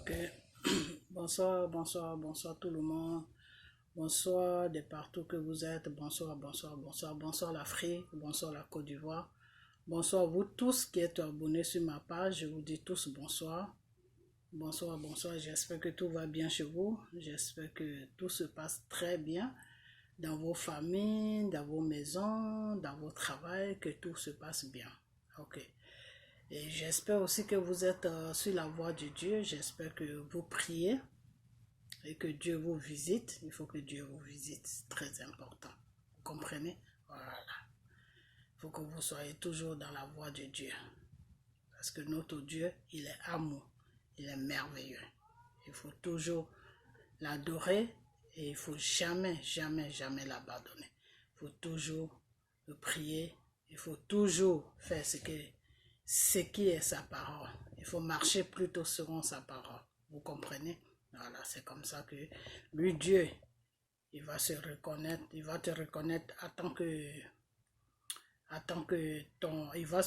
Ok. Bonsoir, bonsoir, bonsoir tout le monde. Bonsoir de partout que vous êtes. Bonsoir, bonsoir, bonsoir. Bonsoir l'Afrique. Bonsoir la Côte d'Ivoire. Bonsoir vous tous qui êtes abonnés sur ma page. Je vous dis tous bonsoir. Bonsoir, bonsoir. J'espère que tout va bien chez vous. J'espère que tout se passe très bien dans vos familles, dans vos maisons, dans vos travails, que tout se passe bien. Ok. Et j'espère aussi que vous êtes sur la voie de Dieu. J'espère que vous priez et que Dieu vous visite. Il faut que Dieu vous visite. C'est très important. Vous comprenez? Voilà. Il faut que vous soyez toujours dans la voie de Dieu. Parce que notre Dieu, il est amour. Il est merveilleux. Il faut toujours l'adorer et il ne faut jamais, jamais, jamais l'abandonner. Il faut toujours le prier. Il faut toujours faire ce qui est sa parole. Il faut marcher plutôt selon sa parole. Vous comprenez? Voilà, c'est comme ça que lui, Dieu, il va se reconnaître, il va te reconnaître il va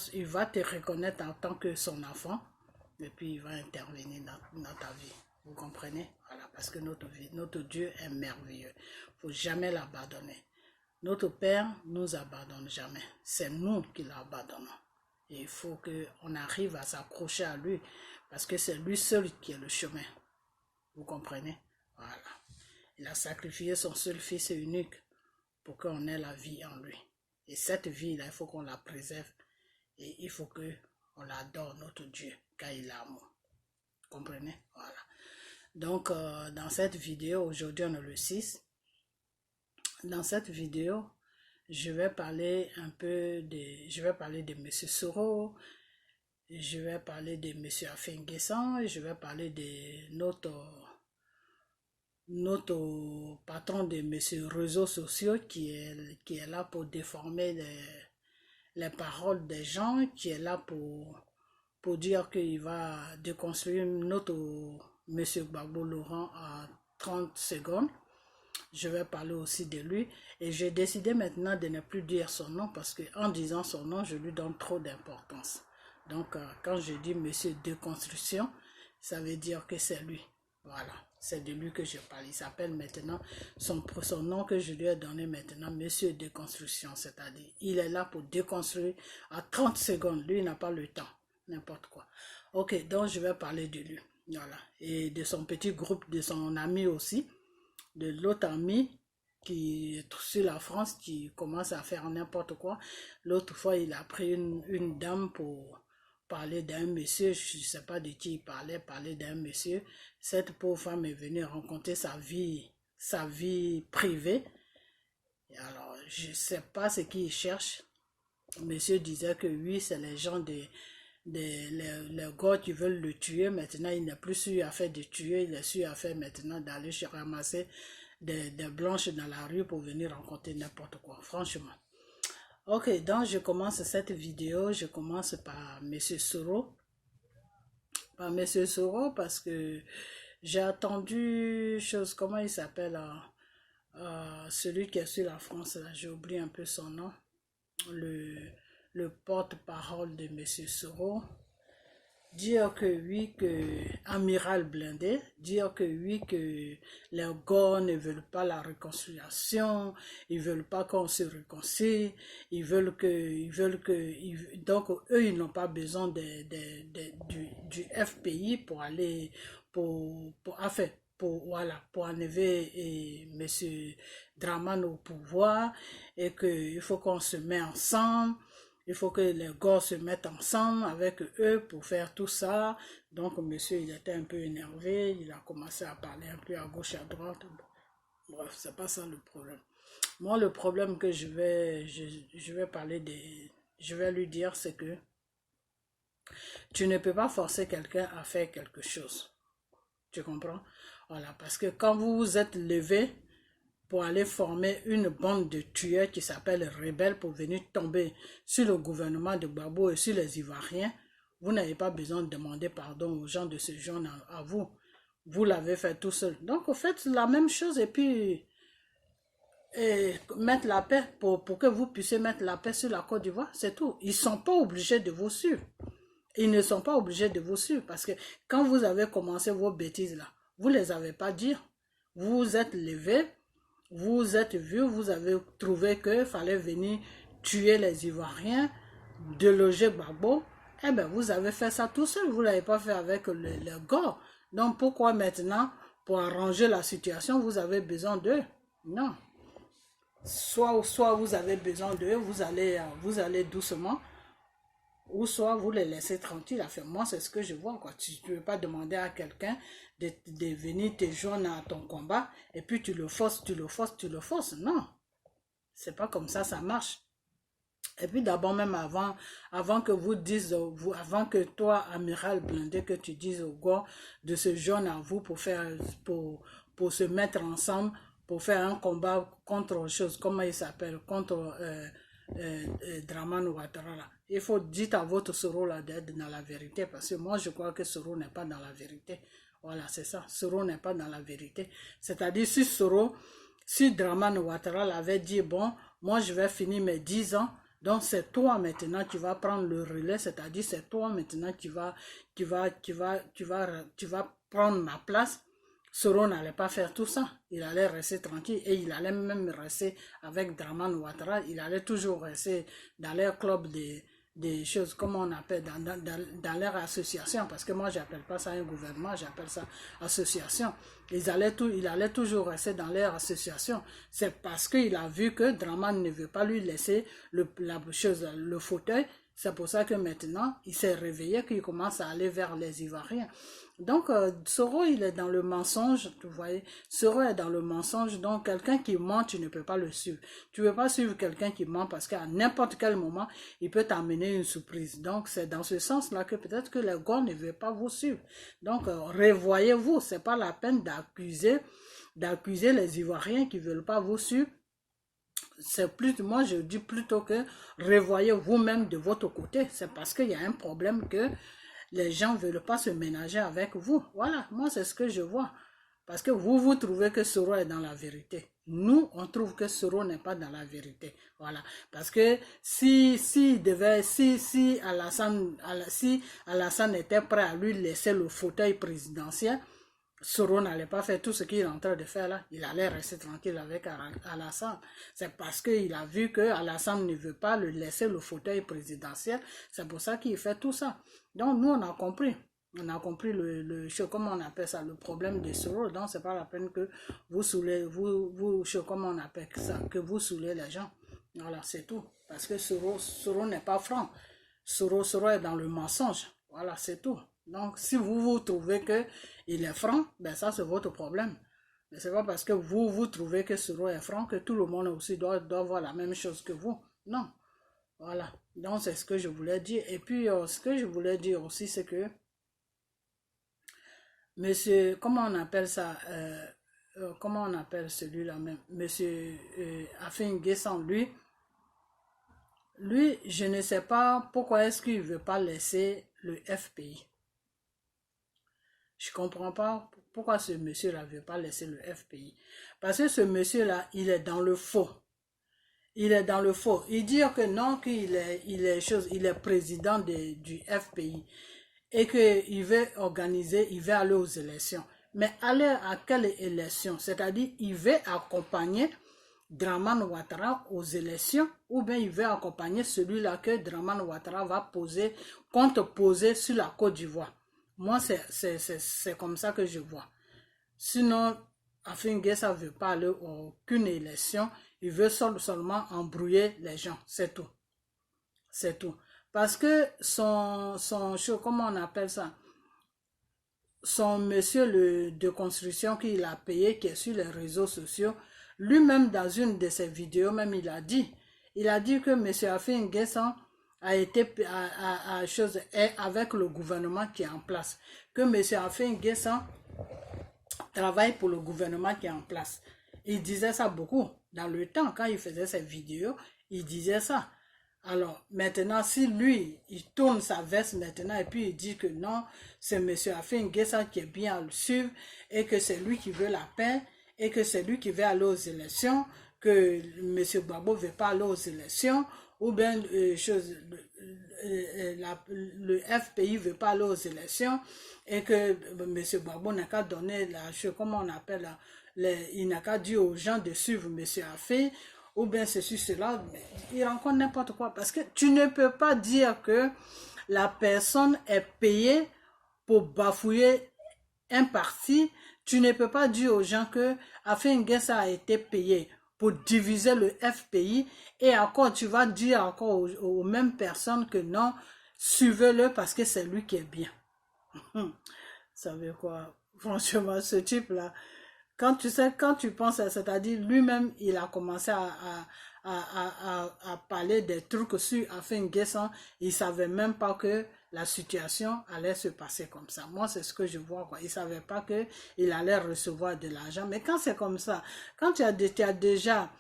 te reconnaître en tant que son enfant, et puis il va intervenir dans ta vie. Vous comprenez? Voilà, parce que notre Dieu est merveilleux. Il ne faut jamais l'abandonner. Notre Père ne nous abandonne jamais. C'est nous qui l'abandonnons. Et il faut qu'on arrive à s'accrocher à lui, parce que c'est lui seul qui est le chemin. Vous comprenez? Voilà. Il a sacrifié son seul fils unique pour qu'on ait la vie en lui. Et cette vie-là, il faut qu'on la préserve. Et il faut qu'on l'adore, notre Dieu, car il est amour. Vous comprenez? Voilà. Donc, dans cette vidéo, aujourd'hui on est le 6. Dans cette vidéo, je vais parler un peu de M. Soro, je vais parler de M. Afenguessan, et je vais parler de notre patron de mes réseaux sociaux qui est là pour déformer les paroles des gens, qui est là pour dire qu'il va déconstruire notre M. Gbagbo Laurent à 30 secondes. Je vais parler aussi de lui et j'ai décidé maintenant de ne plus dire son nom parce qu'en disant son nom, je lui donne trop d'importance. Donc, quand je dis Monsieur Déconstruction, ça veut dire que c'est lui. Voilà, c'est de lui que je parle. Il s'appelle maintenant, son nom que je lui ai donné maintenant, Monsieur Déconstruction, c'est-à-dire, il est là pour déconstruire à 30 secondes. Lui, il n'a pas le temps, n'importe quoi. Ok, donc je vais parler de lui, voilà, et de son petit groupe, de son ami aussi, de l'autre ami qui est sur la France, qui commence à faire n'importe quoi. L'autre fois, il a pris une dame pour parler d'un monsieur, je ne sais pas de qui il parlait d'un monsieur. Cette pauvre femme est venue rencontrer sa vie privée. Et alors, je ne sais pas ce qu'il cherche. Monsieur disait que oui, c'est les gens les gars qui veulent le tuer. Maintenant, il n'est plus sûr à faire de tuer, il est sûr à faire maintenant d'aller ramasser des blanches dans la rue pour venir rencontrer n'importe quoi, franchement. Ok, donc je commence cette vidéo, je commence par Monsieur Soro. Par Monsieur Soro parce que j'ai attendu comment il s'appelle, celui qui est sur la France, là, j'ai oublié un peu son nom, le porte-parole de Monsieur Soro, dire que oui, que Amiral Blindé, dire que oui, que les gars ne veulent pas la réconciliation, ils veulent pas qu'on se réconcilie, donc eux, ils n'ont pas besoin du FPI pour aller, pour enlever Monsieur Draman au pouvoir, et qu'il faut qu'on se mette ensemble. Il faut que les gars se mettent ensemble avec eux pour faire tout ça. Donc, monsieur, il était un peu énervé. Il a commencé à parler un peu à gauche, à droite. Bref, c'est pas ça le problème. Moi, le problème que je vais lui dire, c'est que tu ne peux pas forcer quelqu'un à faire quelque chose. Tu comprends? Voilà, parce que quand vous vous êtes levé pour aller former une bande de tueurs qui s'appelle rebelles pour venir tomber sur le gouvernement de Gbagbo et sur les Ivoiriens, vous n'avez pas besoin de demander pardon aux gens de se joindre à vous. Vous l'avez fait tout seul. Donc, faites la même chose et puis mettre la paix pour que vous puissiez mettre la paix sur la Côte d'Ivoire, c'est tout. Ils ne sont pas obligés de vous suivre. ils ne sont pas obligés de vous suivre parce que quand vous avez commencé vos bêtises là, vous ne les avez pas dit. Vous vous êtes levé, vous êtes vu, vous avez trouvé qu'il fallait venir tuer les Ivoiriens, déloger Gbagbo. Eh bien, vous avez fait ça tout seul, vous ne l'avez pas fait avec le gars. Donc, pourquoi maintenant, pour arranger la situation, vous avez besoin d'eux? Non. Soit vous avez besoin d'eux, vous allez doucement, ou soit vous les laissez tranquilles. Enfin, moi, c'est ce que je vois, quoi. Tu ne peux pas demander à quelqu'un de venir te joindre à ton combat, et puis tu le forces. Non, c'est pas comme ça marche. Et puis d'abord, même avant que vous dises, avant que toi, amiral Blindé, que tu dises au gars de se joindre à vous pour se mettre ensemble, pour faire un combat contre autre chose, comment il s'appelle, contre Dramane Ouattara. Il faut dire à votre Soro là d'être dans la vérité, parce que moi je crois que Soro n'est pas dans la vérité. Voilà, c'est ça, Soro n'est pas dans la vérité. C'est-à-dire, si Dramane Ouattara l'avait dit, bon, moi je vais finir mes 10 ans, donc c'est toi maintenant qui vas prendre le relais, c'est-à-dire c'est toi maintenant qui va prendre ma place. Soro n'allait pas faire tout ça, il allait rester tranquille et il allait même rester avec Dramane Ouattara, il allait toujours rester dans leur club des choses, comment on appelle, dans leur association, parce que moi j'appelle pas ça un gouvernement, j'appelle ça association. Il allait toujours rester dans leur association. C'est parce qu'il a vu que Dramane ne veut pas lui laisser le fauteuil. C'est pour ça que maintenant, il s'est réveillé, qu'il commence à aller vers les Ivoiriens. Donc, Soro, il est dans le mensonge, vous voyez. Soro est dans le mensonge, donc quelqu'un qui ment, tu ne peux pas le suivre. Tu ne peux pas suivre quelqu'un qui ment parce qu'à n'importe quel moment, il peut t'amener une surprise. Donc, c'est dans ce sens-là que peut-être que les gars ne veulent pas vous suivre. Donc, revoyez-vous, c'est pas la peine d'accuser les Ivoiriens qui ne veulent pas vous suivre. C'est plus, moi je dis plutôt que revoyez vous-même de votre côté. C'est parce qu'il y a un problème que les gens ne veulent pas se ménager avec vous. Voilà, moi c'est ce que je vois. Parce que vous trouvez que Soro est dans la vérité. Nous, on trouve que Soro n'est pas dans la vérité. Voilà. Parce que si Alassane était prêt à lui laisser le fauteuil présidentiel, Soro n'allait pas faire tout ce qu'il est en train de faire là. Il allait rester tranquille avec Alassane. C'est parce qu'il a vu que Alassane ne veut pas le laisser le fauteuil présidentiel. C'est pour ça qu'il fait tout ça. Donc nous, on a compris. On a compris comment on appelle ça, le problème de Soro. Donc c'est pas la peine que vous saoulez, comment on appelle ça, que vous saoulez les gens. Voilà, c'est tout. Parce que Soro n'est pas franc. Soro est dans le mensonge. Voilà, c'est tout. Donc, si vous trouvez qu'il est franc, ben ça c'est votre problème. Mais c'est pas parce que vous trouvez que Soro est franc que tout le monde aussi doit voir la même chose que vous. Non. Voilà. Donc, c'est ce que je voulais dire. Et puis, ce que je voulais dire aussi, c'est que monsieur, comment on appelle ça, comment on appelle celui-là même, monsieur Afin Guessan, lui, je ne sais pas pourquoi est-ce qu'il ne veut pas laisser le FPI. Je ne comprends pas pourquoi ce monsieur-là ne veut pas laisser le FPI. Parce que ce monsieur-là, il est dans le faux. Il est dans le faux. Il dit que non, qu'il est président du FPI et qu'il veut organiser, il veut aller aux élections. Mais aller à quelle élection? C'est-à-dire, il veut accompagner Dramane Ouattara aux élections ou bien il veut accompagner celui-là que Dramane Ouattara va poser sur la Côte d'Ivoire. Moi, c'est comme ça que je vois. Sinon, Afin Guessan ne veut pas aller à aucune élection. Il veut seulement embrouiller les gens. C'est tout. C'est tout. Parce que comment on appelle ça? Son monsieur de construction qu'il a payé, qui est sur les réseaux sociaux, lui-même dans une de ses vidéos, même il a dit que monsieur Afin Guessan est avec le gouvernement qui est en place. Que M. Afin Guessan travaille pour le gouvernement qui est en place. Il disait ça beaucoup. Dans le temps, quand il faisait ses vidéos, il disait ça. Alors, maintenant, si lui, il tourne sa veste maintenant et puis il dit que non, c'est M. Afin Guessan qui est bien à le suivre et que c'est lui qui veut la paix et que c'est lui qui veut aller aux élections, que M. Gbagbo ne veut pas aller aux élections, ou bien le FPI ne veut pas aller aux élections et que M. Gbagbo n'a qu'à donner comment on appelle, il n'a qu'à dire aux gens de suivre M. Afé, ou bien ceci, cela, il rencontre n'importe quoi. Parce que tu ne peux pas dire que la personne est payée pour bafouiller un parti. Tu ne peux pas dire aux gens que Afé N'Guessan a été payé pour diviser le FPI et encore tu vas dire encore aux mêmes personnes que non, suivez-le parce que c'est lui qui est bien. Ça veut quoi? Franchement, ce type-là, quand tu penses, c'est-à-dire lui-même, il a commencé à parler des trucs sur Afé N'Guessan, il ne savait même pas que la situation allait se passer comme ça. Moi, c'est ce que je vois, quoi. Il ne savait pas qu'il allait recevoir de l'argent. Mais quand c'est comme ça, quand tu as déjà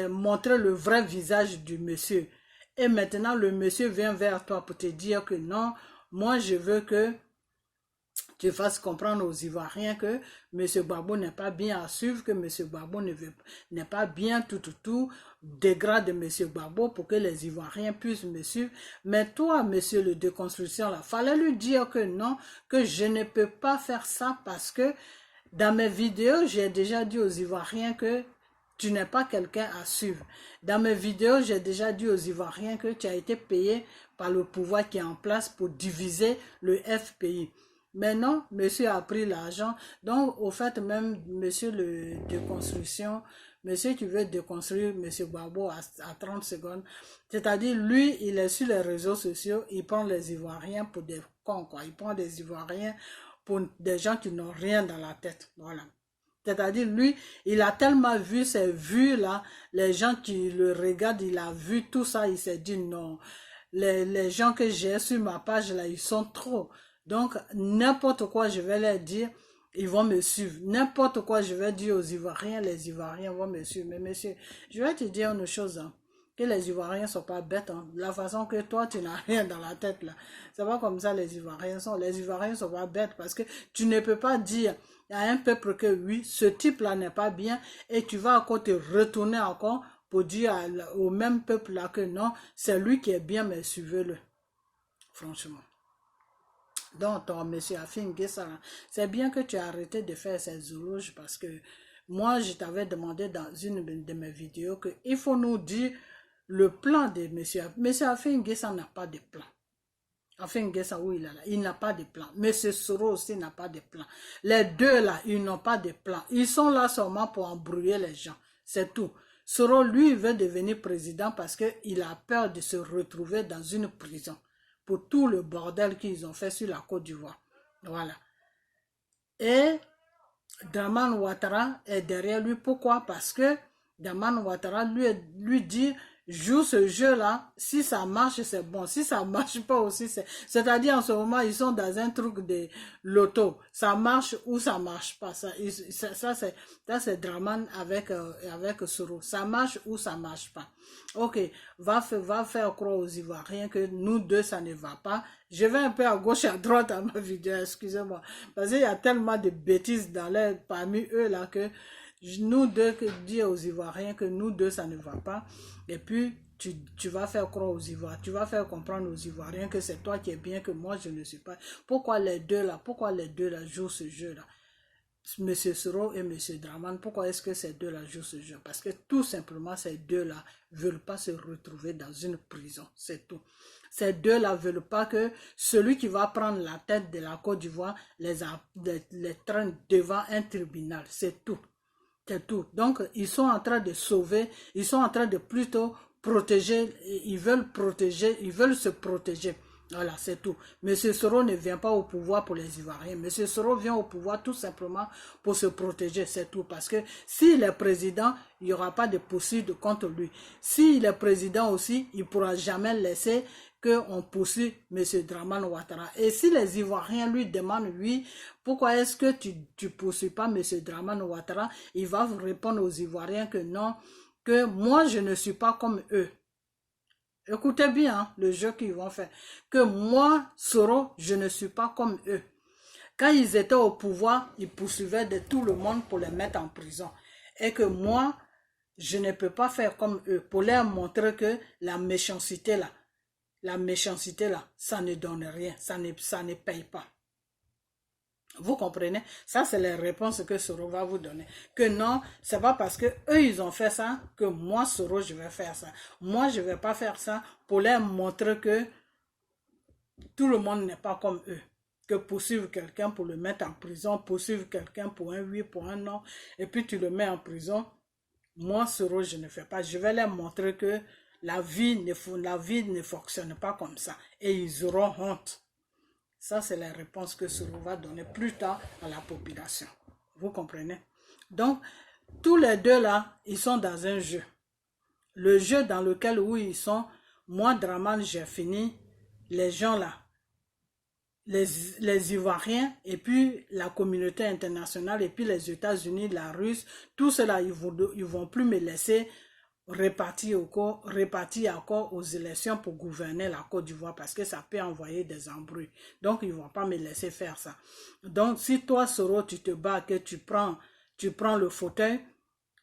montré le vrai visage du monsieur, et maintenant le monsieur vient vers toi pour te dire que non, moi je veux que tu fasses comprendre aux Ivoiriens que M. Gbagbo n'est pas bien à suivre, que M. Gbagbo n'est pas bien tout, dégrade M. Gbagbo pour que les Ivoiriens puissent me suivre. Mais toi, monsieur le déconstruction, là, fallait lui dire que non, que je ne peux pas faire ça parce que dans mes vidéos, j'ai déjà dit aux Ivoiriens que tu n'es pas quelqu'un à suivre. Dans mes vidéos, j'ai déjà dit aux Ivoiriens que tu as été payé par le pouvoir qui est en place pour diviser le FPI. Mais non, monsieur a pris l'argent. Donc, au fait, même monsieur le déconstruction, monsieur qui veut déconstruire monsieur Gbagbo à 30 secondes, c'est-à-dire, lui, il est sur les réseaux sociaux, il prend les Ivoiriens pour des cons, quoi. Il prend des Ivoiriens pour des gens qui n'ont rien dans la tête. Voilà. C'est-à-dire, lui, il a tellement vu ces vues-là, les gens qui le regardent, il a vu tout ça, il s'est dit non. Les gens que j'ai sur ma page, là, ils sont trop. Donc, n'importe quoi je vais leur dire, ils vont me suivre. N'importe quoi je vais dire aux Ivoiriens, les Ivoiriens vont me suivre. Mais monsieur, je vais te dire une chose, hein, que les Ivoiriens ne sont pas bêtes. Hein. La façon que toi, tu n'as rien dans la tête, là. C'est pas comme ça les Ivoiriens sont. Les Ivoiriens ne sont pas bêtes parce que tu ne peux pas dire à un peuple que oui, ce type-là n'est pas bien et tu vas encore te retourner encore pour dire au même peuple-là que non, c'est lui qui est bien, mais suivez-le. Franchement. Donc, ton monsieur Afé N'Guessan, c'est bien que tu as arrêté de faire ces zoologes parce que moi, je t'avais demandé dans une de mes vidéos qu'il faut nous dire le plan de monsieur. Monsieur Afé N'Guessan n'a pas de plan. Afé N'Guessan, où il est là, il n'a pas de plan. Monsieur Soro aussi n'a pas de plan. Les deux là, ils n'ont pas de plan. Ils sont là seulement pour embrouiller les gens. C'est tout. Soro, lui, veut devenir président parce qu'il a peur de se retrouver dans une prison pour tout le bordel qu'ils ont fait sur la Côte d'Ivoire. Voilà. Et Dramane Ouattara est derrière lui. Pourquoi? Parce que Dramane Ouattara lui dit, joue ce jeu-là, si ça marche, c'est bon. Si ça marche pas aussi, c'est-à-dire en ce moment, ils sont dans un truc de loto. Ça marche ou ça marche pas. Ça c'est Dramane avec Soro. Ça marche ou ça marche pas. Ok, va faire croire aux Ivoiriens que nous deux, ça ne va pas. Je vais un peu à gauche et à droite à ma vidéo, excusez-moi. Parce qu'il y a tellement de bêtises parmi eux là que nous deux, dire aux Ivoiriens que nous deux, ça ne va pas. Et puis, tu vas faire croire aux Ivoiriens, tu vas faire comprendre aux Ivoiriens que c'est toi qui es bien, que moi, je ne suis pas. Pourquoi les deux là jouent ce jeu-là? Monsieur Soro et Monsieur Dramane, pourquoi est-ce que ces deux-là jouent ce jeu? Parce que tout simplement, ces deux-là veulent pas se retrouver dans une prison, c'est tout. Ces deux-là veulent pas que celui qui va prendre la tête de la Côte d'Ivoire les traîne devant un tribunal, c'est tout. C'est tout. Donc, ils sont en train de sauver, ils sont en train de plutôt protéger, ils veulent se protéger. Voilà, c'est tout. Monsieur Soro ne vient pas au pouvoir pour les Ivoiriens. Monsieur Soro vient au pouvoir tout simplement pour se protéger, c'est tout. Parce que s'il est président, il n'y aura pas de poursuite contre lui. S'il est président aussi, il ne pourra jamais laisser qu'on poursuit M. Dramane Ouattara. Et si les Ivoiriens lui demandent, oui, pourquoi est-ce que tu ne poursuis pas M. Dramane Ouattara, il va répondre aux Ivoiriens que non, que moi je ne suis pas comme eux. Écoutez bien hein, le jeu qu'ils vont faire. Que moi, Soro, je ne suis pas comme eux. Quand ils étaient au pouvoir, ils poursuivaient de tout le monde pour les mettre en prison. Et que moi, je ne peux pas faire comme eux pour leur montrer que la méchanceté là, ça ne donne rien, ça ne paye pas. Vous comprenez? Ça, c'est les réponses que Soro va vous donner. Que non, c'est pas parce que eux ils ont fait ça que moi, Soro, je vais faire ça. Moi, je vais pas faire ça pour leur montrer que tout le monde n'est pas comme eux. Que poursuivre quelqu'un pour le mettre en prison, poursuivre quelqu'un pour un oui, pour un non, et puis tu le mets en prison. Moi, Soro, je ne fais pas. Je vais leur montrer que la vie ne fonctionne pas comme ça. Et ils auront honte. Ça, c'est la réponse que Soro va donner plus tard à la population. Vous comprenez? Donc, tous les deux là, ils sont dans un jeu. Le jeu dans lequel où ils sont, moi, Draman, j'ai fini. Les gens là, les Ivoiriens, et puis la communauté internationale, et puis les États-Unis, la Russie, tout cela, ils vont plus me laisser repartir encore aux élections pour gouverner la Côte d'Ivoire parce que ça peut envoyer des embrouilles. Donc, ils ne vont pas me laisser faire ça. Donc, si toi, Soro, tu te bats, que tu prends le fauteuil,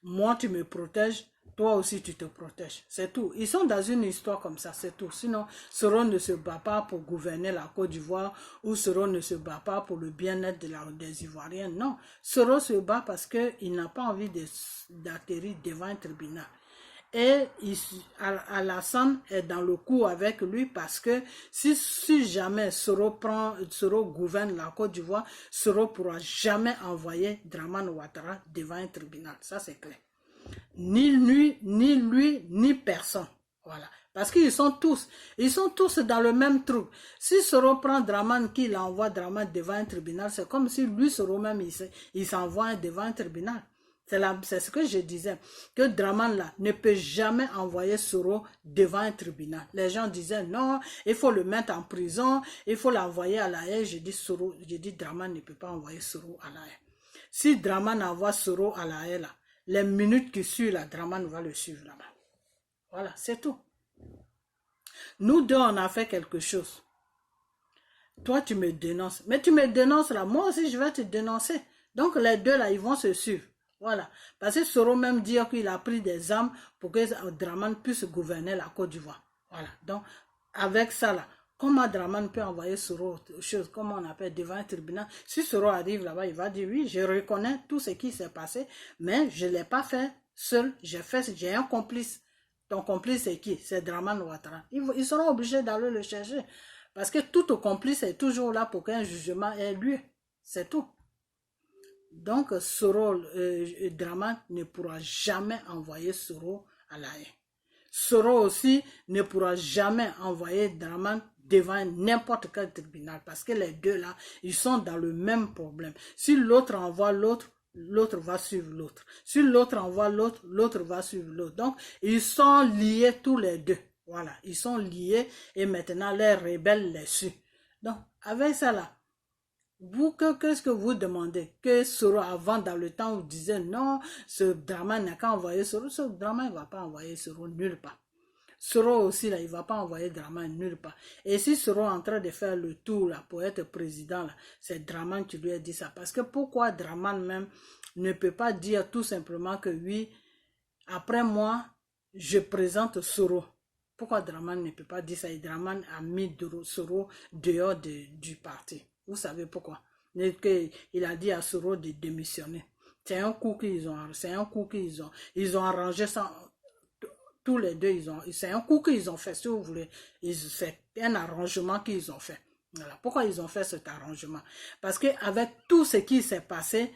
moi, tu me protèges, toi aussi, tu te protèges. C'est tout. Ils sont dans une histoire comme ça, c'est tout. Sinon, Soro ne se bat pas pour gouverner la Côte d'Ivoire ou Soro ne se bat pas pour le bien-être des Ivoiriens. Non. Soro se bat parce qu'il n'a pas envie d'atterrir devant un tribunal. Et Alassane est dans le coup avec lui parce que si jamais Soro gouverne la Côte d'Ivoire, Soro ne pourra jamais envoyer Dramane Ouattara devant un tribunal. Ça, c'est clair. Ni lui, ni personne. Voilà. Parce qu'ils sont tous dans le même trou. Si Soro prend Dramane, qu'il envoie Dramane devant un tribunal, c'est comme si lui, Soro même, il s'envoie devant un tribunal. C'est ce que je disais, que Dramane là ne peut jamais envoyer Soro devant un tribunal. Les gens disaient non, il faut le mettre en prison, il faut l'envoyer à la haie. Je dis Dramane ne peut pas envoyer Soro à la haie. Si Dramane envoie Soro à la haie là, les minutes qui suivent là, Dramane va le suivre là-bas. Voilà, c'est tout. Nous deux, on a fait quelque chose. Toi, tu me dénonces. Mais tu me dénonces là, moi aussi je vais te dénoncer. Donc les deux là, ils vont se suivre. Voilà. Parce que Soro même dit qu'il a pris des armes pour que Dramane puisse gouverner la Côte d'Ivoire. Voilà. Donc, avec ça là, comment Dramane peut envoyer Soro, chose, comment on appelle, devant un tribunal? Si Soro arrive là-bas, il va dire oui, je reconnais tout ce qui s'est passé, mais je ne l'ai pas fait seul, j'ai un complice. Ton complice c'est qui? C'est Dramane Ouattara. Ils seront obligés d'aller le chercher. Parce que tout complice est toujours là pour qu'un jugement ait lieu. C'est tout. Donc, Soro, Dramane ne pourra jamais envoyer Soro à la haie. Soro aussi ne pourra jamais envoyer Dramane devant n'importe quel tribunal parce que les deux là, ils sont dans le même problème. Si l'autre envoie l'autre, l'autre va suivre l'autre. Si l'autre envoie l'autre, l'autre va suivre l'autre. Donc, ils sont liés tous les deux. Voilà, ils sont liés et maintenant les rebelles les suivent. Donc, avec ça là, vous, qu'est-ce que vous demandez? Que Soro, avant, dans le temps, vous disiez non, ce Dramane n'a qu'à envoyer Soro. Ce Dramane ne va pas envoyer Soro nulle part. Soro aussi, là, il ne va pas envoyer Dramane nulle part. Et si Soro est en train de faire le tour là, pour être président, là, c'est Dramane qui lui a dit ça. Parce que pourquoi Dramane même ne peut pas dire tout simplement que oui, après moi, je présente Soro. Pourquoi Dramane ne peut pas dire ça? Et Dramane a mis Soro dehors du parti. Vous savez pourquoi? Il a dit à Soro de démissionner. C'est un coup qu'ils ont arrangé ça. Tous les deux, c'est un coup qu'ils ont fait, si vous voulez. C'est un arrangement qu'ils ont fait. Voilà. Pourquoi ils ont fait cet arrangement? Parce qu'avec tout ce qui s'est passé,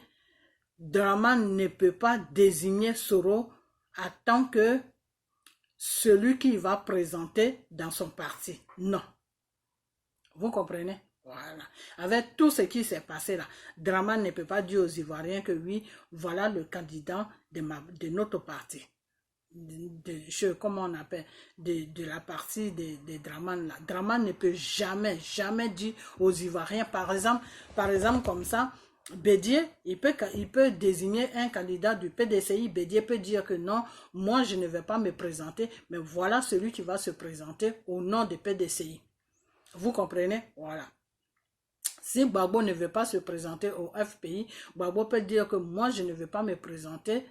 Dramane ne peut pas désigner Soro en tant que celui qui va présenter dans son parti. Non. Vous comprenez? Voilà. Avec tout ce qui s'est passé là, Dramane ne peut pas dire aux Ivoiriens que oui, voilà le candidat de notre parti. Comment on appelle, de la partie de Dramane là. Dramane ne peut jamais dire aux Ivoiriens, par exemple comme ça, Bédié, il peut désigner un candidat du PDCI. Bédié peut dire que non, moi je ne vais pas me présenter, mais voilà celui qui va se présenter au nom du PDCI. Vous comprenez? Voilà. Si Gbagbo ne veut pas se présenter au FPI, Gbagbo peut dire que moi je ne vais pas me présenter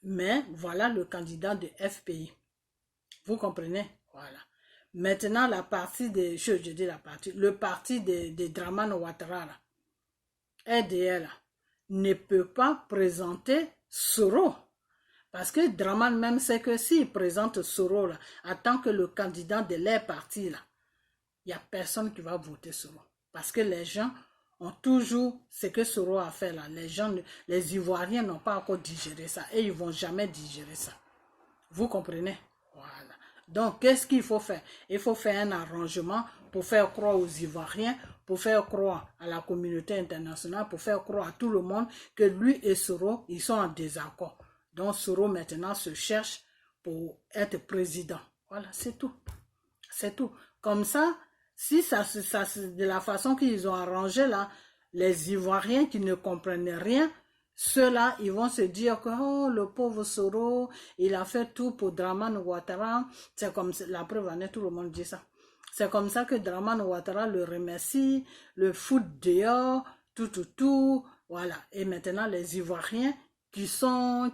Mais voilà le candidat de FPI. Vous comprenez? Voilà. Maintenant, la partie de, je dis la partie, le parti de Dramane Ouattara, RDL, ne peut pas présenter Soro. Parce que Dramane même sait que s'il présente Soro là, en tant que le candidat de leur parti, là, il n'y a personne qui va voter Soro. Parce que les gens ont toujours ce que Soro a fait là. Les Ivoiriens n'ont pas encore digéré ça et ils ne vont jamais digérer ça. Vous comprenez? Voilà. Donc, qu'est-ce qu'il faut faire? Il faut faire un arrangement pour faire croire aux Ivoiriens, pour faire croire à la communauté internationale, pour faire croire à tout le monde que lui et Soro, ils sont en désaccord. Donc, Soro maintenant se cherche pour être président. Voilà, c'est tout. C'est tout. Comme ça, si ça de la façon qu'ils ont arrangé là, les Ivoiriens qui ne comprennent rien, ceux-là, ils vont se dire que oh, le pauvre Soro, il a fait tout pour Dramane Ouattara. C'est comme la preuve en est, tout le monde dit ça. C'est comme ça que Dramane Ouattara le remercie, le fout dehors, tout. Voilà. Et maintenant, les Ivoiriens qui sont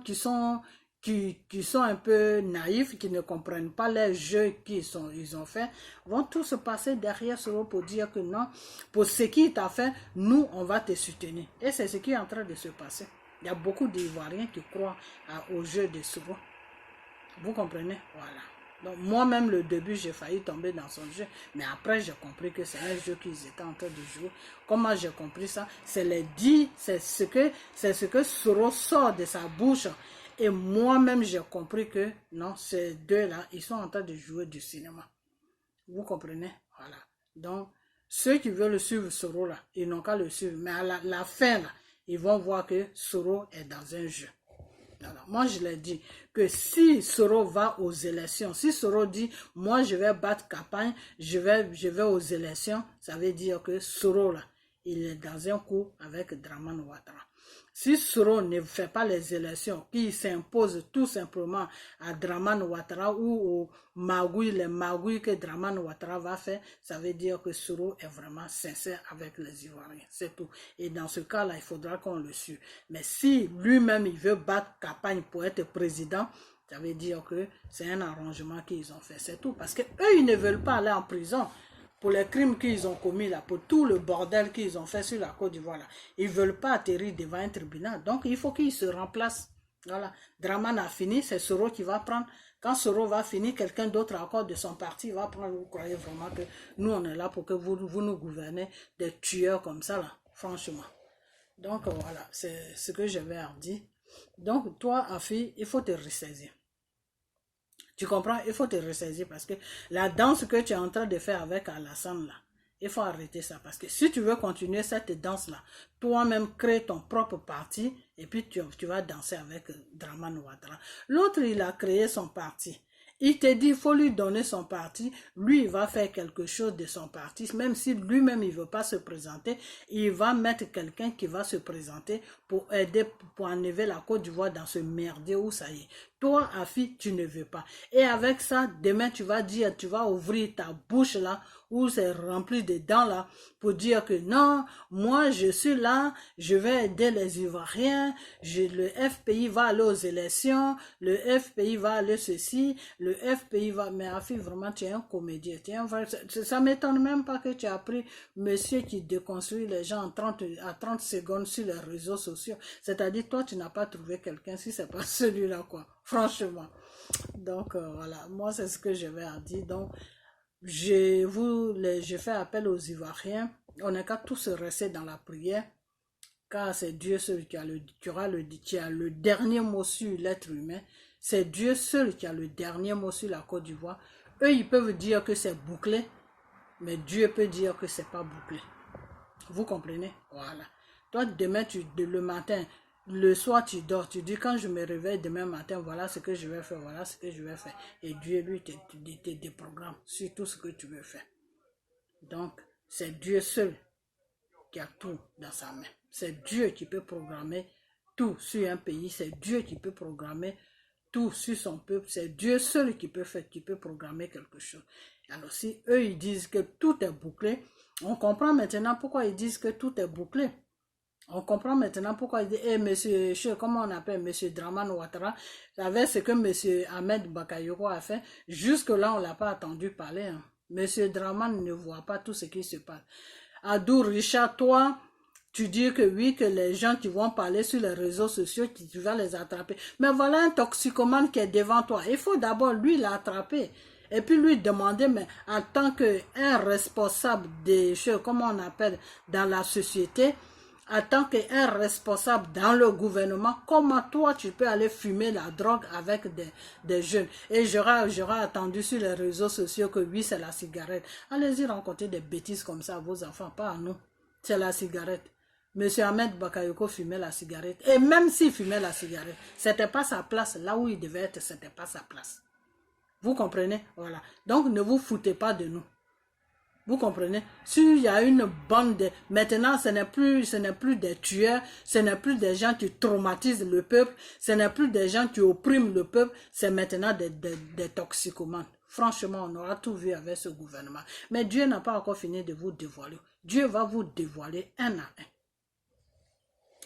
un peu naïfs, qui ne comprennent pas les jeux ils ont fait, vont tous se passer derrière Soro pour dire que non, pour ce qu'il t'a fait, nous, on va te soutenir. Et c'est ce qui est en train de se passer. Il y a beaucoup d'Ivoiriens qui croient au jeu de Soro. Vous comprenez? Voilà. Donc moi-même, le début, j'ai failli tomber dans son jeu. Mais après, j'ai compris que c'est un jeu qu'ils étaient en train de jouer. Comment j'ai compris ça? C'est ce que Soro sort de sa bouche. Et moi-même, j'ai compris que non, ces deux-là, ils sont en train de jouer du cinéma. Vous comprenez? Voilà. Donc, ceux qui veulent suivre Soro, là, ils n'ont qu'à le suivre. Mais à la fin, là, ils vont voir que Soro est dans un jeu. Alors, moi, je l'ai dit que si Soro va aux élections, si Soro dit, moi, je vais battre campagne, je vais aux élections, ça veut dire que Soro, là, il est dans un coup avec Dramane Ouattara. Si Soro ne fait pas les élections, qui s'impose tout simplement à Dramane Ouattara ou les magouilles que Dramane Ouattara va faire, ça veut dire que Soro est vraiment sincère avec les Ivoiriens. C'est tout. Et dans ce cas-là, il faudra qu'on le suive. Mais si lui-même, il veut battre campagne pour être président, ça veut dire que c'est un arrangement qu'ils ont fait. C'est tout. Parce qu'eux, ils ne veulent pas aller en prison pour les crimes qu'ils ont commis là, pour tout le bordel qu'ils ont fait sur la Côte d'Ivoire là. Ils ne veulent pas atterrir devant un tribunal. Donc, il faut qu'ils se remplacent. Voilà. Dramane a fini, c'est Soro qui va prendre. Quand Soro va finir, quelqu'un d'autre encore de son parti va prendre. Vous croyez vraiment que nous, on est là pour que vous nous gouvernez des tueurs comme ça là, franchement. Donc, voilà, c'est ce que je vais en dire. Donc, toi, Afi, il faut te ressaisir. Tu comprends? Il faut te ressaisir parce que la danse que tu es en train de faire avec Alassane là, il faut arrêter ça parce que si tu veux continuer cette danse là, toi-même crée ton propre parti et puis tu vas danser avec Dramane Ouattara. L'autre, il a créé son parti. Il te dit, il faut lui donner son parti. Lui, il va faire quelque chose de son parti. Même si lui-même, il ne veut pas se présenter, il va mettre quelqu'un qui va se présenter pour aider, pour enlever la Côte d'Ivoire dans ce merdier où ça y est. Toi, Afi, tu ne veux pas. Et avec ça, demain, tu vas dire, tu vas ouvrir ta bouche là, où c'est rempli de dents là, pour dire que non, moi, je suis là, je vais aider les Ivoiriens, le FPI va aller aux élections, le FPI va aller ceci, le FPI va... Mais Afi, vraiment, tu es un comédien. Ça ne m'étonne même pas que tu as pris monsieur qui déconstruit les gens à 30 secondes sur les réseaux sociaux. C'est-à-dire, toi, tu n'as pas trouvé quelqu'un si ce n'est pas celui-là, quoi. Franchement. Donc, voilà. Moi, c'est ce que je vais en dire. Donc, je fais appel aux Ivoiriens. On n'est qu'à tous rester dans la prière. Car c'est Dieu seul qui a le dernier mot sur l'être humain. C'est Dieu seul qui a le dernier mot sur la Côte d'Ivoire. Eux, ils peuvent dire que c'est bouclé, mais Dieu peut dire que c'est pas bouclé. Vous comprenez? Voilà. Toi, demain, le matin, le soir, tu dors. Tu dis, quand je me réveille demain matin, voilà ce que je vais faire, voilà ce que je vais faire. Et Dieu, lui, te déprogramme sur tout ce que tu veux faire. Donc, c'est Dieu seul qui a tout dans sa main. C'est Dieu qui peut programmer tout sur un pays. C'est Dieu qui peut programmer tout sur son peuple. C'est Dieu seul qui peut programmer quelque chose. Alors si eux, ils disent que tout est bouclé, on comprend maintenant pourquoi ils disent que tout est bouclé. On comprend maintenant pourquoi il dit, eh, monsieur, comment on appelle, monsieur Draman Ouattara, avec ce que monsieur Ahmed Bakayoko a fait, jusque-là, on ne l'a pas entendu parler. Hein. Monsieur Draman ne voit pas tout ce qui se passe. Adou Richard, toi, tu dis que oui, que les gens qui vont parler sur les réseaux sociaux, tu vas les attraper. Mais voilà un toxicomane qui est devant toi. Il faut d'abord lui l'attraper. Et puis lui demander, mais en tant qu'un responsable des choses, comment on appelle, dans la société, en tant qu'un responsable dans le gouvernement, comment toi tu peux aller fumer la drogue avec des jeunes? Et j'aurais attendu sur les réseaux sociaux que oui, c'est la cigarette. Allez-y rencontrer des bêtises comme ça à vos enfants, pas à nous. C'est la cigarette. Monsieur Ahmed Bakayoko fumait la cigarette. Et même s'il fumait la cigarette, c'était pas sa place. Là où il devait être, c'était pas sa place. Vous comprenez? Voilà. Donc ne vous foutez pas de nous. Vous comprenez? S'il y a une bande de... Maintenant, ce n'est plus des tueurs, ce n'est plus des gens qui traumatisent le peuple, ce n'est plus des gens qui oppriment le peuple, c'est maintenant des toxicomanes. Franchement, on aura tout vu avec ce gouvernement. Mais Dieu n'a pas encore fini de vous dévoiler. Dieu va vous dévoiler un à un.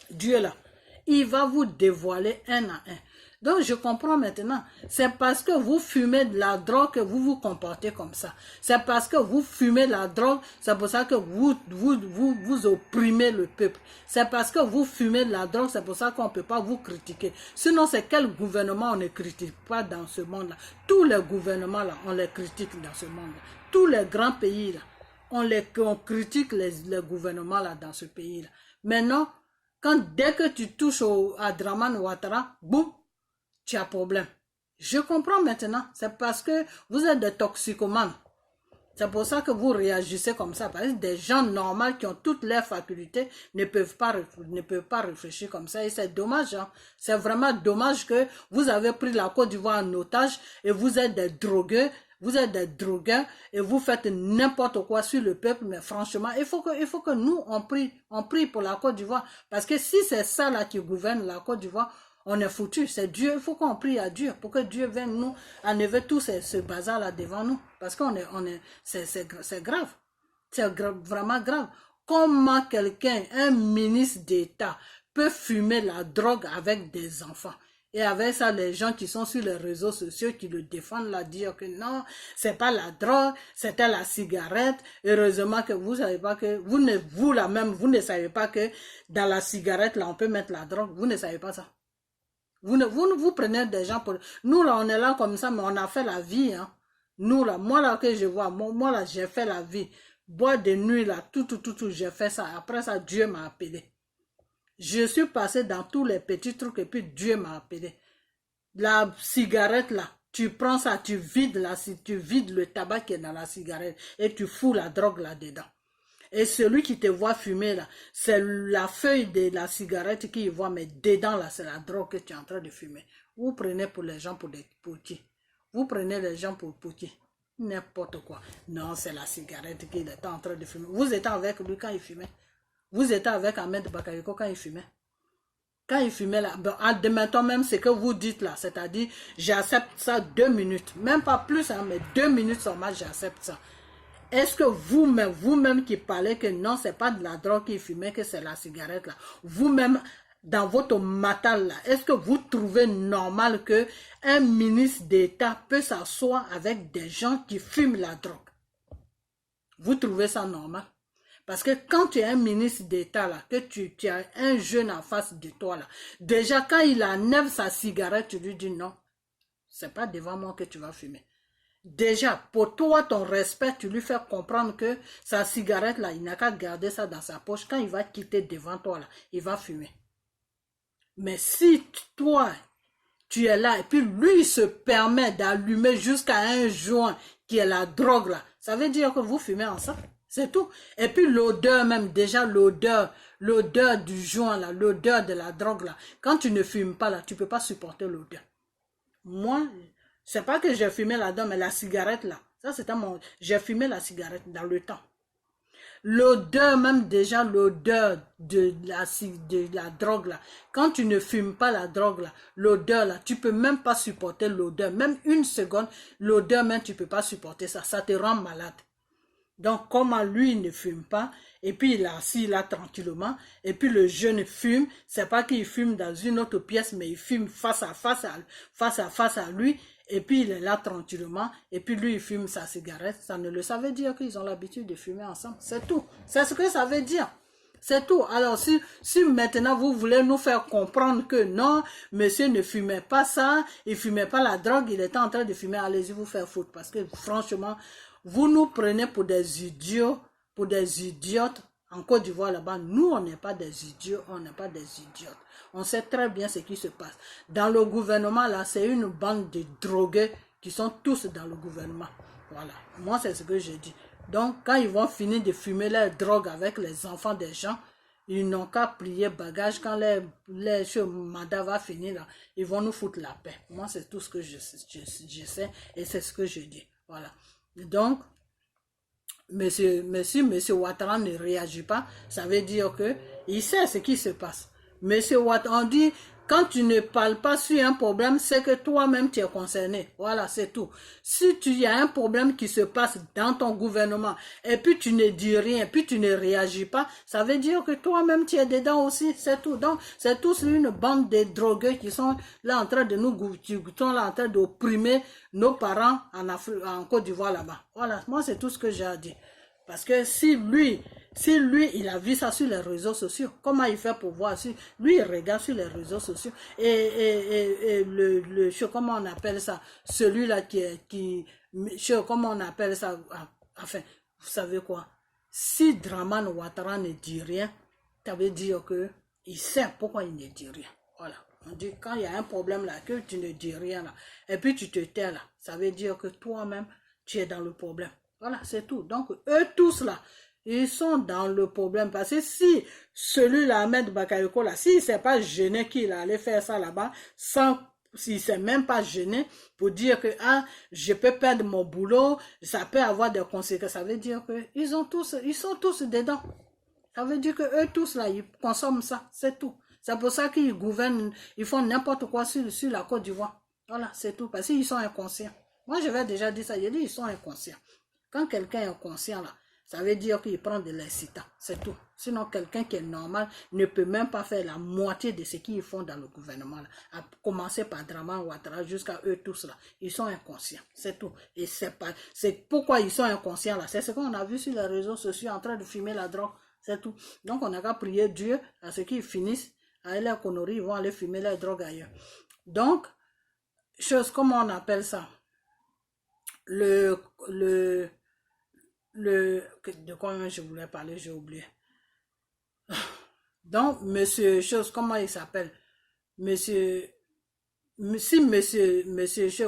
Dieu là, il va vous dévoiler un à un. Donc je comprends maintenant, c'est parce que vous fumez de la drogue que vous vous comportez comme ça. C'est parce que vous fumez la drogue, c'est pour ça que vous opprimez le peuple. C'est parce que vous fumez de la drogue, c'est pour ça qu'on ne peut pas vous critiquer. Sinon c'est quel gouvernement on ne critique pas dans ce monde-là? Tous les gouvernements là, on les critique dans ce monde-là. Tous les grands pays là, on critique les gouvernements là dans ce pays-là. Maintenant, dès que tu touches à Draman Ouattara, boum, tu as problème. Je comprends maintenant. C'est parce que vous êtes des toxicomanes. C'est pour ça que vous réagissez comme ça. Parce que des gens normaux qui ont toutes leurs facultés ne peuvent pas réfléchir comme ça. Et c'est dommage. Hein? C'est vraiment dommage que vous avez pris la Côte d'Ivoire en otage et vous êtes des drogueux. Vous êtes des drogueurs et vous faites n'importe quoi sur le peuple. Mais franchement, il faut que nous, on prie pour la Côte d'Ivoire. Parce que si c'est ça là qui gouverne la Côte d'Ivoire, on est foutu, c'est Dieu. Il faut qu'on prie à Dieu pour que Dieu vienne nous enlever tout ce bazar-là devant nous. Parce qu'on c'est grave. C'est vraiment grave. Comment quelqu'un, un ministre d'État, peut fumer la drogue avec des enfants? Et avec ça, les gens qui sont sur les réseaux sociaux qui le défendent, là, dire que non, c'est pas la drogue, c'était la cigarette. Heureusement que vous savez pas que, vous ne savez pas que dans la cigarette, là, on peut mettre la drogue. Vous ne savez pas ça. Vous prenez des gens pour... Nous, là, on est là comme ça, mais on a fait la vie, hein. Nous, là, moi, là, que je vois, moi, là, j'ai fait la vie. Bois de nuit, là, tout, j'ai fait ça. Après ça, Dieu m'a appelé. Je suis passé dans tous les petits trucs et puis Dieu m'a appelé. La cigarette, là, tu prends ça, tu vides le tabac qui est dans la cigarette et tu fous la drogue là-dedans. Et celui qui te voit fumer là, c'est la feuille de la cigarette qu'il voit, mais dedans là, c'est la drogue que tu es en train de fumer. Vous prenez pour les gens pour des petits. Vous prenez les gens pour petits. N'importe quoi. Non, c'est la cigarette qu'il est en train de fumer. Vous étiez avec lui quand il fumait. Vous étiez avec Ahmed Bakayoko quand il fumait. Quand il fumait là, admettons même ce que vous dites là, c'est-à-dire, j'accepte ça 2 minutes. Même pas plus, hein, mais 2 minutes seulement, j'accepte ça. Est-ce que vous-même qui parlez que non, c'est pas de la drogue qu'il fumait, que c'est la cigarette là, vous-même, dans votre matal là, est-ce que vous trouvez normal que un ministre d'État peut s'asseoir avec des gens qui fument la drogue? Vous trouvez ça normal? Parce que quand tu es un ministre d'État là, que tu as un jeune en face de toi là, déjà quand il enlève sa cigarette, tu lui dis non, c'est pas devant moi que tu vas fumer. Déjà, pour toi, ton respect, tu lui fais comprendre que sa cigarette, là, il n'a qu'à garder ça dans sa poche. Quand il va quitter devant toi, là, il va fumer. Mais si toi, tu es là, et puis lui, il se permet d'allumer jusqu'à un joint qui est la drogue, là, ça veut dire que vous fumez ensemble. C'est tout. Et puis l'odeur même, déjà l'odeur du joint, là, l'odeur de la drogue, là, quand tu ne fumes pas, là, tu ne peux pas supporter l'odeur. Moi... C'est pas que j'ai fumé là-dedans, mais la cigarette là, ça c'était j'ai fumé la cigarette dans le temps. L'odeur même déjà, l'odeur de la drogue là, quand tu ne fumes pas la drogue là, l'odeur là, tu peux même pas supporter l'odeur, même une seconde, l'odeur même tu peux pas supporter ça, ça te rend malade. Donc, comment lui, il ne fume pas, et puis il est assis là tranquillement, et puis le jeune fume, c'est pas qu'il fume dans une autre pièce, mais il fume face à face à lui, et puis il est là tranquillement, et puis lui, il fume sa cigarette. Ça ne le savait dire qu'ils ont l'habitude de fumer ensemble. C'est tout. C'est ce que ça veut dire. C'est tout. Alors, si maintenant vous voulez nous faire comprendre que non, monsieur ne fumait pas ça, il fumait pas la drogue, il était en train de fumer, allez-y vous faire foutre. Parce que franchement, vous nous prenez pour des idiots, pour des idiotes. En Côte d'Ivoire là-bas, nous on n'est pas des idiots, on n'est pas des idiotes. On sait très bien ce qui se passe. Dans le gouvernement là, c'est une bande de drogués qui sont tous dans le gouvernement. Voilà, moi c'est ce que je dis. Donc, quand ils vont finir de fumer leur drogue avec les enfants des gens, ils n'ont qu'à plier bagage. Quand leur mandat va finir, là, ils vont nous foutre la paix. Moi, c'est tout ce que je sais et c'est ce que je dis. Voilà. Donc, monsieur Ouattara ne réagit pas. Ça veut dire que il sait ce qui se passe. Monsieur Ouattara, on dit... Quand tu ne parles pas sur un problème, c'est que toi-même tu es concerné. Voilà, c'est tout. Si tu y as un problème qui se passe dans ton gouvernement et puis tu ne dis rien, puis tu ne réagis pas, ça veut dire que toi-même tu es dedans aussi, c'est tout. Donc, c'est tous une bande de drogués qui sont là en train de nous, qui sont là en train d'opprimer nos parents en Côte d'Ivoire là-bas. Voilà, moi c'est tout ce que j'ai à dire. Parce que si lui, il a vu ça sur les réseaux sociaux, comment il fait pour voir si lui, il regarde sur les réseaux sociaux et comment on appelle ça, celui-là comment on appelle ça, enfin, vous savez quoi, si Dramane Ouattara ne dit rien, ça veut dire que il sait pourquoi il ne dit rien. Voilà. On dit quand il y a un problème là, que tu ne dis rien là, et puis tu te tais là, ça veut dire que toi-même, tu es dans le problème. Voilà, c'est tout. Donc, eux tous là, ils sont dans le problème. Parce que si celui-là, Ahmed Bakayoko, là, s'il ne s'est pas gêné qu'il allait faire ça là-bas, s'il ne s'est même pas gêné pour dire que ah, je peux perdre mon boulot, ça peut avoir des conséquences, ça veut dire que ils sont tous dedans. Ça veut dire que eux tous là, ils consomment ça, c'est tout. C'est pour ça qu'ils gouvernent, ils font n'importe quoi sur la Côte d'Ivoire. Voilà, c'est tout. Parce qu'ils sont inconscients. Moi, je vais déjà dire ça, j'ai dit ils sont inconscients. Quand quelqu'un est inconscient, là, ça veut dire qu'il prend de l'incitant, c'est tout. Sinon, quelqu'un qui est normal ne peut même pas faire la moitié de ce qu'ils font dans le gouvernement. Là. À commencer par Dramane Ouattara jusqu'à eux tous là. Ils sont inconscients, c'est tout. Et c'est pourquoi ils sont inconscients là. C'est ce qu'on a vu sur les réseaux sociaux en train de fumer la drogue, c'est tout. Donc, on n'a qu'à prier Dieu à ce qu'ils finissent avec leur conneries, ils vont aller fumer la drogue ailleurs. Donc, comment on appelle ça? De quoi même je voulais parler, j'ai oublié. Donc, comment il s'appelle?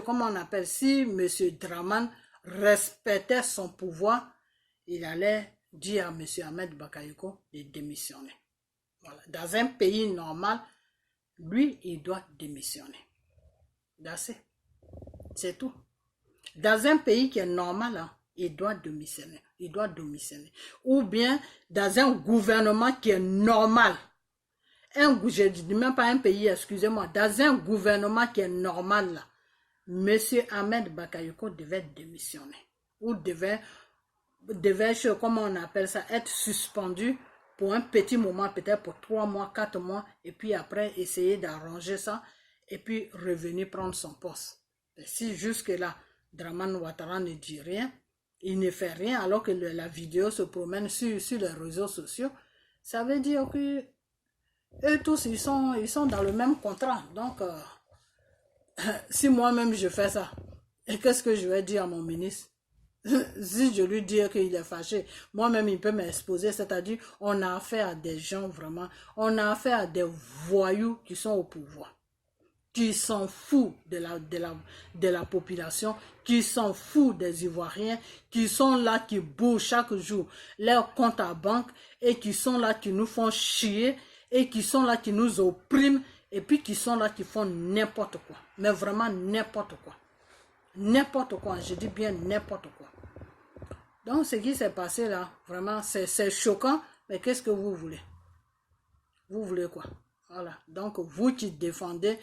Comment on appelle? Si monsieur Dramane respectait son pouvoir, il allait dire à monsieur Ahmed Bakayoko de démissionner. Voilà. Dans un pays normal, lui, il doit démissionner. C'est tout. Dans un pays qui est normal, hein, il doit démissionner. Il doit démissionner. Ou bien dans un gouvernement qui est normal. Je ne dis même pas un pays, excusez-moi. Dans un gouvernement qui est normal, là, monsieur Ahmed Bakayoko devait démissionner. Ou devait, comment on appelle ça, être suspendu pour un petit moment, peut-être pour 3 mois, 4 mois, et puis après essayer d'arranger ça, et puis revenir prendre son poste. Et si jusque-là, Dramane Ouattara ne dit rien, il ne fait rien alors que la vidéo se promène sur les réseaux sociaux, ça veut dire que eux tous, ils sont dans le même contrat. Donc, si moi-même je fais ça, et qu'est-ce que je vais dire à mon ministre? Si je lui dis qu'il est fâché, moi-même il peut m'exposer, c'est-à-dire on a affaire à des gens vraiment, on a affaire à des voyous qui sont au pouvoir, qui s'en foutent de la population, qui s'en foutent des Ivoiriens, qui sont là, qui bougent chaque jour leur compte à banque et qui sont là, qui nous font chier et qui sont là, qui nous oppriment et puis qui sont là, qui font n'importe quoi, mais vraiment n'importe quoi. N'importe quoi, je dis bien n'importe quoi. Donc, ce qui s'est passé là, vraiment, c'est choquant, mais qu'est-ce que vous voulez? Vous voulez quoi? Voilà. Donc, vous qui défendez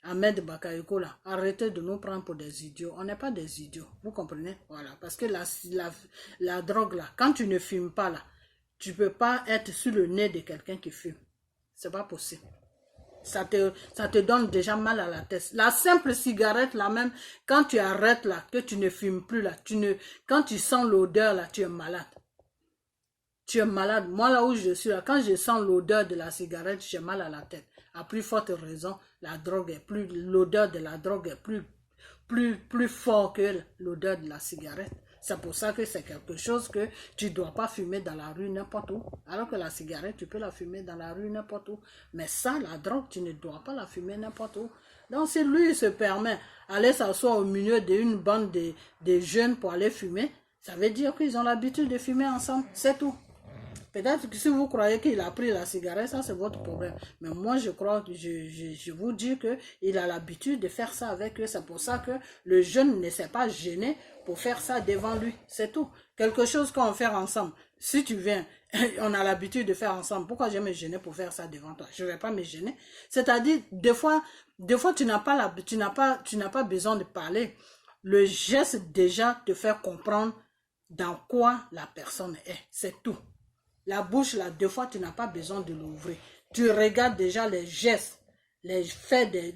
Ahmed Bakayoko là, arrêtez de nous prendre pour des idiots. On n'est pas des idiots, vous comprenez? Voilà, parce que la drogue là, quand tu ne fumes pas là, tu ne peux pas être sur le nez de quelqu'un qui fume. C'est pas possible. Ça te donne déjà mal à la tête. La simple cigarette là même, quand tu arrêtes là, que tu ne fumes plus là, quand tu sens l'odeur là, tu es malade. Tu es malade. Moi là où je suis là, quand je sens l'odeur de la cigarette, j'ai mal à la tête. À plus forte raison, l'odeur de la drogue est plus fort que l'odeur de la cigarette. C'est pour ça que c'est quelque chose que tu ne dois pas fumer dans la rue n'importe où. Alors que la cigarette, tu peux la fumer dans la rue n'importe où. Mais ça, la drogue, tu ne dois pas la fumer n'importe où. Donc si lui se permet d'aller s'asseoir au milieu d'une bande de jeunes pour aller fumer, ça veut dire qu'ils ont l'habitude de fumer ensemble. C'est tout. Peut-être que si vous croyez qu'il a pris la cigarette, ça c'est votre problème. Mais moi je crois que je vous dis qu'il a l'habitude de faire ça avec eux. C'est pour ça que le jeune ne s'est pas gêné pour faire ça devant lui. C'est tout. Quelque chose qu'on va faire ensemble. Si tu viens, on a l'habitude de faire ensemble. Pourquoi je vais me gêner pour faire ça devant toi? Je ne vais pas me gêner. C'est-à-dire, des fois tu n'as pas besoin de parler. Le geste déjà te fait comprendre dans quoi la personne est. C'est tout. La bouche, là, deux fois, tu n'as pas besoin de l'ouvrir. Tu regardes déjà les gestes, les faits des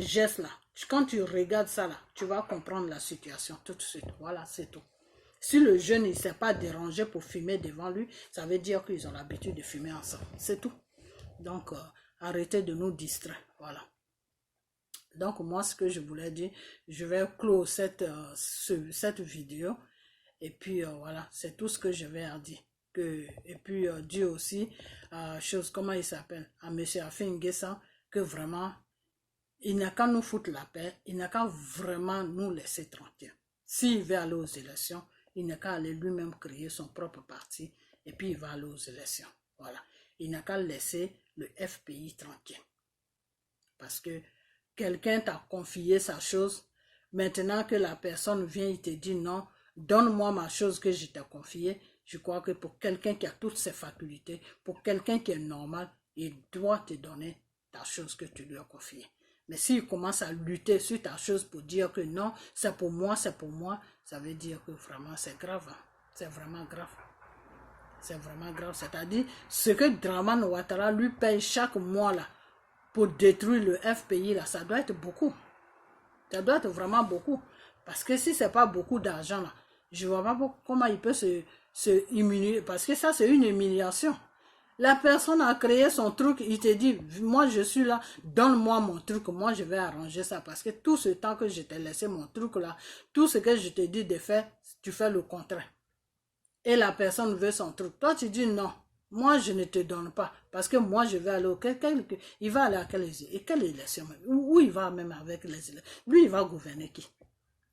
gestes, là. Quand tu regardes ça, là, tu vas comprendre la situation tout de suite. Voilà, c'est tout. Si le jeune, il ne s'est pas dérangé pour fumer devant lui, ça veut dire qu'ils ont l'habitude de fumer ensemble. C'est tout. Donc, arrêtez de nous distraire. Voilà. Donc, moi, ce que je voulais dire, je vais clore cette vidéo. Et puis voilà, c'est tout ce que je vais dire. Et puis dire aussi, comment il s'appelle, à M. Afingessa, que vraiment, il n'a qu'à nous foutre la paix, il n'a qu'à vraiment nous laisser tranquilles. S'il veut aller aux élections, il n'a qu'à aller lui-même créer son propre parti, et puis il va aller aux élections. Voilà. Il n'a qu'à laisser le FPI tranquille. Parce que quelqu'un t'a confié sa chose, maintenant que la personne vient, il te dit non, donne-moi ma chose que je t'ai confiée. Je crois que pour quelqu'un qui a toutes ses facultés, pour quelqu'un qui est normal, il doit te donner ta chose que tu lui as confiée. Mais s'il commence à lutter sur ta chose pour dire que non, c'est pour moi, ça veut dire que vraiment c'est grave. Hein. C'est vraiment grave. C'est vraiment grave. C'est-à-dire, ce que Dramane Ouattara lui paye chaque mois là, pour détruire le FPI, là, ça doit être beaucoup. Ça doit être vraiment beaucoup. Parce que si ce n'est pas beaucoup d'argent, là, je ne vois pas comment il peut se humilier. Parce que ça, c'est une humiliation. La personne a créé son truc, il te dit, moi je suis là, donne-moi mon truc, moi je vais arranger ça. Parce que tout ce temps que je t'ai laissé mon truc là, tout ce que je te dis de faire, tu fais le contraire. Et la personne veut son truc. Toi, tu dis non. Moi, je ne te donne pas. Parce que moi, je vais aller il va aller à quelle élection? Où il va même avec les élections? Lui, il va gouverner qui?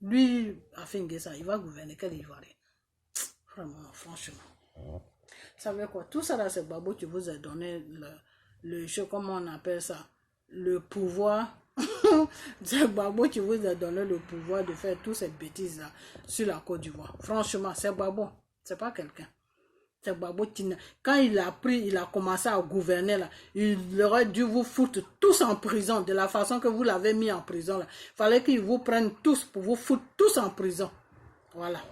Lui, à Fingessa, il va gouverner quel Ivoirien? Vraiment, franchement. Vous savez quoi? Tout ça là, c'est Babo qui vous a donné le jeu, comment on appelle ça? Le pouvoir. C'est Babo qui vous a donné le pouvoir de faire toutes ces bêtises là sur la Côte d'Ivoire. Franchement, c'est Babo. C'est pas quelqu'un. C'est Babo Tina. Quand il a commencé à gouverner là, il aurait dû vous foutre tous en prison de la façon que vous l'avez mis en prison là. Il fallait qu'il vous prenne tous pour vous foutre tous en prison. Voilà.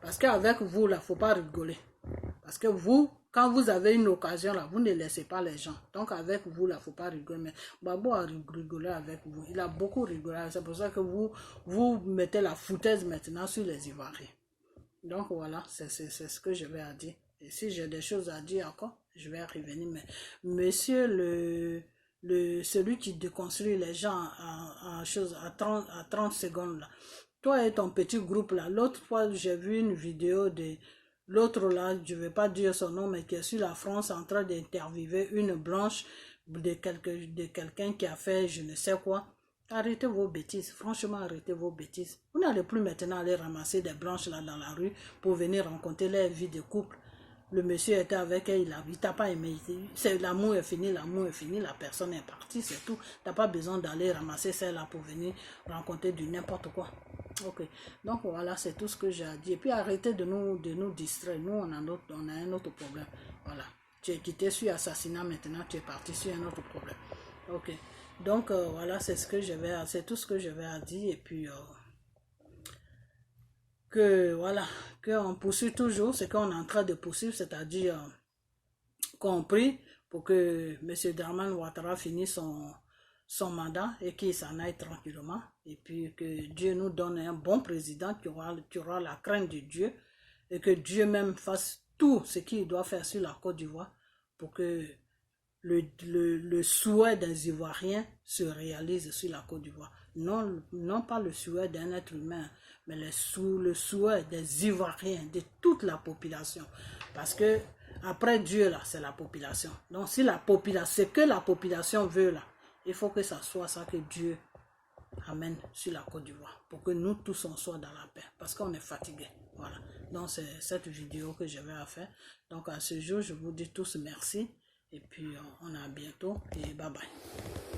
Parce qu'avec vous là, il ne faut pas rigoler. Parce que vous, quand vous avez une occasion là, vous ne laissez pas les gens. Donc avec vous là, il ne faut pas rigoler. Mais Babo a rigolé avec vous. Il a beaucoup rigolé. C'est pour ça que vous mettez la foutaise maintenant sur les Ivoiriens. Donc voilà, c'est ce que je vais dire. Et si j'ai des choses à dire encore, je vais revenir. Mais monsieur celui qui déconstruit les gens à 30 secondes là, toi et ton petit groupe là, l'autre fois j'ai vu une vidéo de l'autre là, je ne vais pas dire son nom, mais qui est sur la France en train d'interviewer une blanche de quelqu'un qui a fait je ne sais quoi. Arrêtez vos bêtises, franchement arrêtez vos bêtises. Vous n'allez plus maintenant aller ramasser des blanches là dans la rue pour venir rencontrer leur vie de couple. Le monsieur était avec elle, il t'a pas aimé. L'amour est fini, la personne est partie, c'est tout. Tu n'as pas besoin d'aller ramasser celle-là pour venir rencontrer du n'importe quoi. Ok, donc voilà, c'est tout ce que j'ai à dire. Et puis arrêtez de nous distraire. Nous, on a un autre problème. Voilà. Tu es quitté sur assassinat, maintenant tu es parti sur un autre problème. Ok. Donc, voilà, c'est c'est tout ce que je vais à dire. Et puis, que, voilà, qu'on poursuit toujours ce qu'on est en train de poursuivre, c'est-à-dire qu'on prie pour que M. Draman Ouattara finisse son mandat et qu'il s'en aille tranquillement. Et puis que Dieu nous donne un bon président qui aura la crainte de Dieu et que Dieu même fasse tout ce qu'il doit faire sur la Côte d'Ivoire pour que le souhait des Ivoiriens se réalise sur la Côte d'Ivoire. Non, non pas le souhait d'un être humain, mais le souhait des Ivoiriens, de toute la population. Parce que après Dieu, là, c'est la population. Donc si la population, ce que la population veut, là, il faut que ça soit ça que Dieu amène sur la Côte d'Ivoire. Pour que nous tous, on soit dans la paix. Parce qu'on est fatigué. Voilà. Donc c'est cette vidéo que j'avais à faire. Donc à ce jour, je vous dis tous merci. Et puis on a bientôt et bye bye.